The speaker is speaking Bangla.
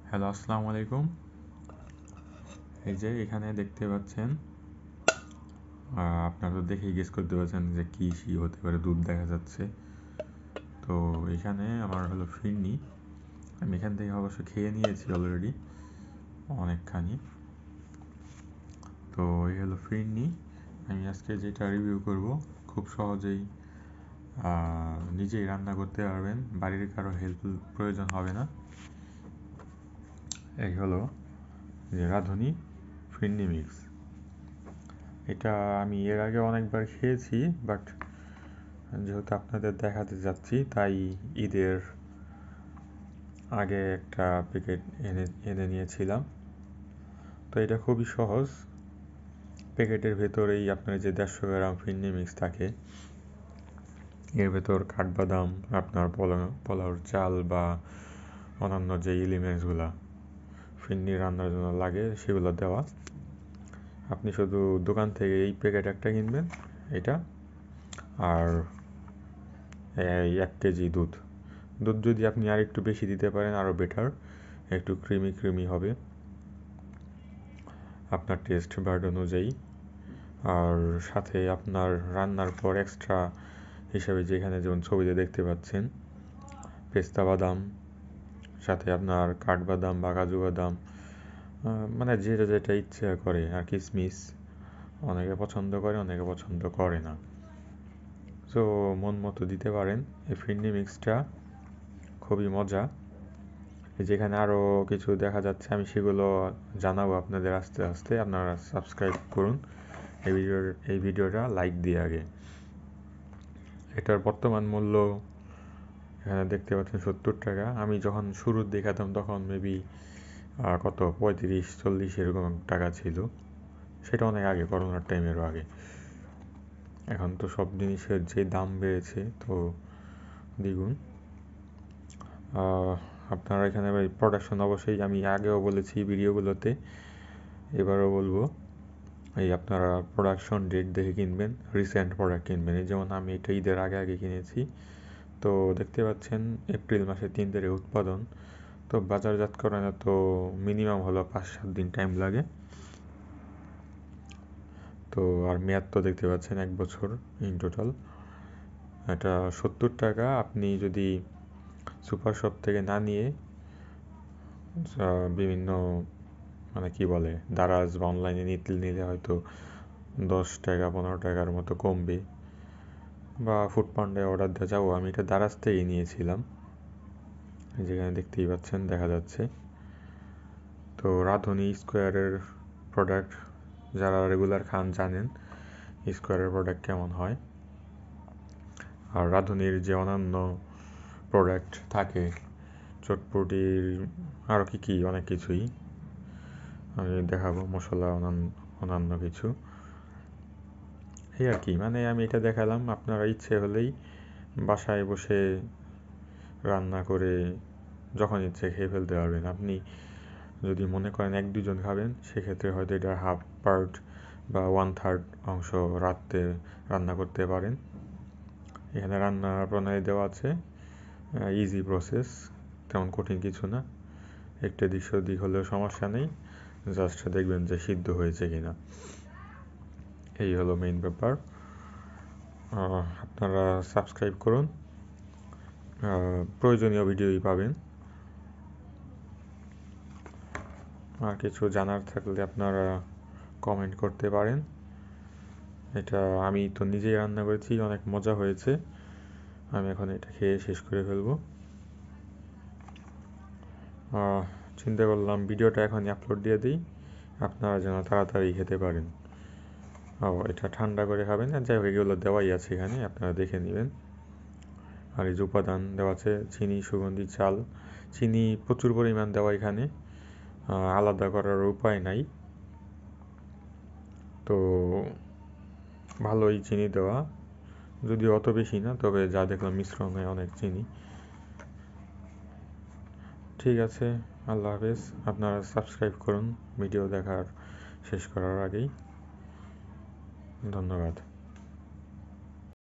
হ্যালো, আসসালামু আলাইকুম। এই যে এখানে দেখতে পাচ্ছেন, আপনারা তো দেখেই গেস করতে পারছেন যে কি হতে পারে। দুধ দেখা যাচ্ছে। তো এখানে আমার হলো ফিরনি। আমি এখান থেকে অবশ্য খেয়ে নিয়েছি অলরেডি অনেকখানি। তো এই হলো ফিরনি। আমি আজকে যেটা রিভিউ করব, খুব সহজেই নিজেই রান্না করতে পারবেন, বাড়ির কারো হেল্প প্রয়োজন হবে না। এই হলো যে রাঁধুনি ফিরনি মিক্স। এটা আমি এর আগে অনেকবার খেয়েছি, বাট যেহেতু আপনাদের দেখাতে যাচ্ছি তাই ঈদের আগে একটা প্যাকেট এনে নিয়েছিলাম। তো এটা খুবই সহজ। প্যাকেটের ভেতরেই আপনার যে 150 গ্রাম ফিরনি মিক্স থাকে, এর ভেতর কাঠবাদাম, আপনার পোলাওর চাল বা অন্যান্য যে এলিমেন্টসগুলো ফিরনি রান্নার জন্য লাগে সেগুলো দেওয়া। আপনি শুধু দোকান থেকে এই প্যাকেট একটা কিনবেন, এটা, আর এই 1 কেজি দুধ যদি আপনি আর একটু বেশি দিতে পারেন আরও বেটার, একটু ক্রিমি হবে আপনার টেস্ট বার্ড অনুযায়ী। আর সাথে আপনার রান্নার পর এক্সট্রা হিসাবে যেখানে যেমন ছবিতে দেখতে পাচ্ছেন পেস্তা বাদাম, সাথে আপনার কাঠবাদাম বা কাজু বাদাম, মানে যেটা ইচ্ছা করে, আর কিশমিশ অনেকে পছন্দ করে, অনেকে পছন্দ করে না। সো মন মতো দিতে পারেন। এই ফিরনি মিক্সটা খুবই মজা। যেখানে আরও কিছু দেখা যাচ্ছে, আমি সেগুলো জানাবো আপনাদের আস্তে আস্তে। আপনারা সাবস্ক্রাইব করুন এই ভিডিওটা লাইক দিয়ে আগে। এটার বর্তমান মূল্য এখানে দেখতে পাচ্ছেন 70 টাকা। আমি যখন শুরু দেখাতাম তখন মেবি কত 35-40 এরকম টাকা ছিল। সেটা অনেক আগে, করোনার টাইমেরও আগে। এখন তো সব জিনিসের যে দাম বেড়েছে, তো দ্বিগুণ। আপনারা এখানে প্রোডাকশন অবশ্যই আমি আগেও বলেছি ভিডিওগুলোতে, এবারও বলবো, এই আপনারা প্রোডাকশন ডেট দেখে কিনবেন, রিসেন্ট প্রোডাক্ট কিনবেন। এই যেমন আমি এটা ঈদের আগে কিনেছি। তো দেখতে পাচ্ছেন এপ্রিল মাসে 3 তারিখে উৎপাদন। তো বাজারজাতকরণে তো মিনিমাম হলো 5-7 দিন টাইম লাগে। তো আর মেয়াদ তো দেখতে পাচ্ছেন 1 বছর ইন টোটাল। এটা 70 টাকা। আপনি যদি সুপার শপ থেকে না নিয়ে বিভিন্ন মানে কি বলে দারাজ বা অনলাইনে নিলে হয়তো 10 টাকা 15 টাকার মতো কমবে, বা ফুড পান্ডায় অর্ডার দেওয়া যাবো। আমি এটা দারাজ থেকেই নিয়েছিলাম, যেখানে দেখতেই পাচ্ছেন দেখা যাচ্ছে। তো রাঁধুনি স্কোয়ারের প্রোডাক্ট যারা রেগুলার খান জানেন স্কোয়ারের প্রোডাক্ট কেমন হয়। আর রাঁধুনির যে অন্যান্য প্রোডাক্ট থাকে, চটপটির আরও কি অনেক কিছুই আমি দেখাবো, মশলা অন্যান্য কিছু, এই আর কি। মানে আমি এটা দেখালাম, আপনারা ইচ্ছে হলেই বাসায় বসে রান্না করে যখন ইচ্ছে খেয়ে ফেলতে পারবেন। আপনি যদি মনে করেন 1-2 জন খাবেন, সেক্ষেত্রে হয়তো এটা হাফ পার্ট বা 1/3 অংশ রাত্রে রান্না করতে পারেন। এখানে রান্নার প্রণালী দেওয়া আছে, ইজি প্রসেস, তেমন কঠিন কিছু না। একটা দিক সেদিক হলেও সমস্যা নেই, জাস্ট দেখবেন যে সিদ্ধ হয়েছে কিনা। এই হলো মেইন ব্যাপার। আপনারা সাবস্ক্রাইব করুন, প্রয়োজনীয় ভিডিওই পাবেন। আর কিছু জানার থাকলে আপনারা কমেন্ট করতে পারেন। এটা আমি তো নিজেই রান্না করেছি, অনেক মজা হয়েছে। আমি এখন এটা খেয়ে শেষ করে ফেলবো। চিন্তা করলাম ভিডিওটা এখনই আপলোড দিয়ে দিই, আপনারা যেন তাড়াতাড়ি খেতে পারেন। এটা ঠান্ডা করে খাবেন না, যাই হোক এগুলো দেওয়াই আছে এখানে, আপনারা দেখে নেবেন। আর এই যে উপাদান দেওয়া আছে, চিনি, সুগন্ধি চাল, চিনি প্রচুর পরিমাণ দেওয়া এখানে, আলাদা করার উপায় নাই। তো ভালোই চিনি দেওয়া, যদিও অত বেশি না, তবে যা দেখলাম মিশ্রণে অনেক চিনি। ঠিক আছে, আল্লাহ হাফেজ। আপনারা সাবস্ক্রাইব করুন ভিডিও দেখার শেষ করার আগেই। ধন্যবাদ।